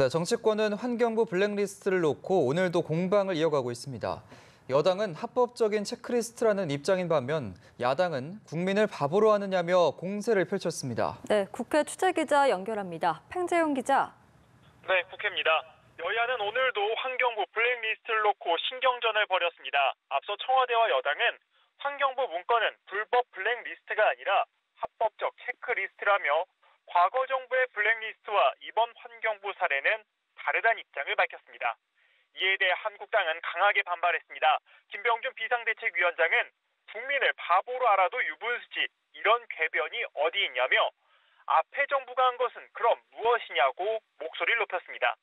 네, 정치권은 환경부 블랙리스트를 놓고 오늘도 공방을 이어가고 있습니다. 여당은 합법적인 체크리스트라는 입장인 반면 야당은 국민을 바보로 하느냐며 공세를 펼쳤습니다. 네, 국회 취재기자 연결합니다. 팽재용 기자. 네, 국회입니다. 여야는 오늘도 환경부 블랙리스트를 놓고 신경전을 벌였습니다. 앞서 청와대와 여당은 환경부 문건은 불법 블랙리스트가 아니라 합법적 체크리스트라며 과거 정부의 블랙리스트와 이번 환경부 사례는 다르다는 입장을 밝혔습니다. 이에 대해 한국당은 강하게 반발했습니다. 김병준 비상대책위원장은 국민을 바보로 알아도 유분수지 이런 궤변이 어디 있냐며 앞에 정부가 한 것은 그럼 무엇이냐고 목소리를 높였습니다.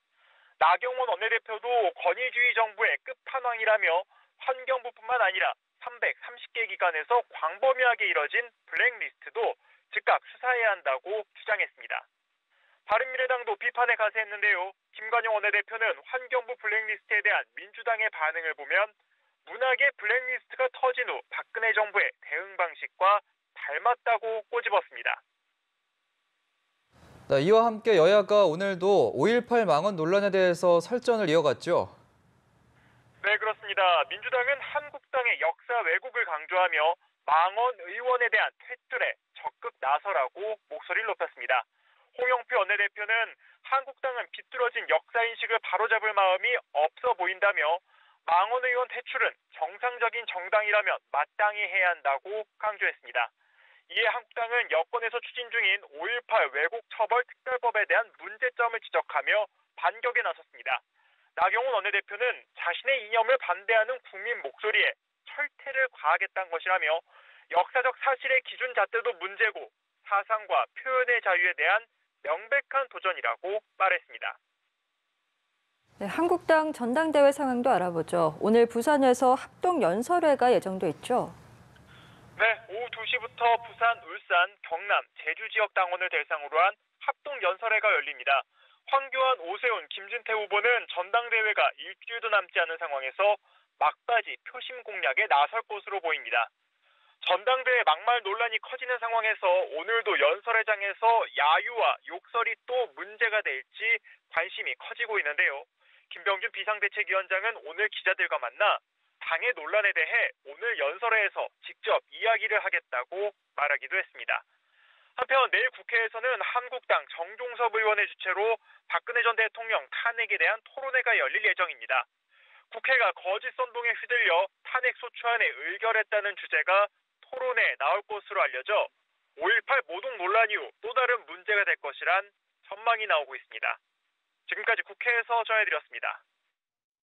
나경원 원내대표도 권위주의 정부의 끝판왕이라며 환경부뿐만 아니라 330개 기관에서 광범위하게 이뤄진 블랙리스트도 즉각 수사해야 한다고 주장했습니다. 바른미래당도 비판에 가세했는데요. 김관영 원내대표는 환경부 블랙리스트에 대한 민주당의 반응을 보면 문학의 블랙리스트가 터진 후 박근혜 정부의 대응 방식과 닮았다고 꼬집었습니다. 네, 이와 함께 여야가 오늘도 5.18 망언 논란에 대해서 설전을 이어갔죠. 네, 그렇습니다. 민주당은 한국당의 역사 왜곡을 강조하며 망언 의원에 대한 퇴출에 적극 나서라고 목소리를 높였습니다. 홍영표 원내대표는 한국당은 비뚤어진 역사인식을 바로잡을 마음이 없어 보인다며 망언 의원 퇴출은 정상적인 정당이라면 마땅히 해야 한다고 강조했습니다. 이에 한국당은 여권에서 추진 중인 5.18 왜곡 처벌 특별법에 대한 문제점을 지적하며 반격에 나섰습니다. 나경원 원내대표는 자신의 이념을 반대하는 국민 목소리에 철퇴를 가하겠다는 것이라며 역사적 사실의 기준 잣대도 문제고 사상과 표현의 자유에 대한 명백한 도전이라고 말했습니다. 네, 한국당 전당대회 상황도 알아보죠. 오늘 부산에서 합동연설회가 예정돼 있죠. 네, 오후 2시부터 부산, 울산, 경남, 제주 지역 당원을 대상으로 한 합동연설회가 열립니다. 황교안, 오세훈, 김진태 후보는 전당대회가 일주일도 남지 않은 상황에서 막바지 표심 공략에 나설 것으로 보입니다. 전당대회 막말 논란이 커지는 상황에서 오늘도 연설회장에서 야유와 욕설이 또 문제가 될지 관심이 커지고 있는데요. 김병준 비상대책위원장은 오늘 기자들과 만나 당의 논란에 대해 오늘 연설회에서 직접 이야기를 하겠다고 말하기도 했습니다. 한편 내일 국회에서는 한국당 정종섭 의원의 주최로 박근혜 전 대통령 탄핵에 대한 토론회가 열릴 예정입니다. 국회가 거짓 선동에 휘둘려 탄핵 소추안에 의결했다는 주제가 토론에 나올 것으로 알려져 5.18 모독 논란 이후 또 다른 문제가 될 것이란 전망이 나오고 있습니다. 지금까지 국회에서 전해드렸습니다.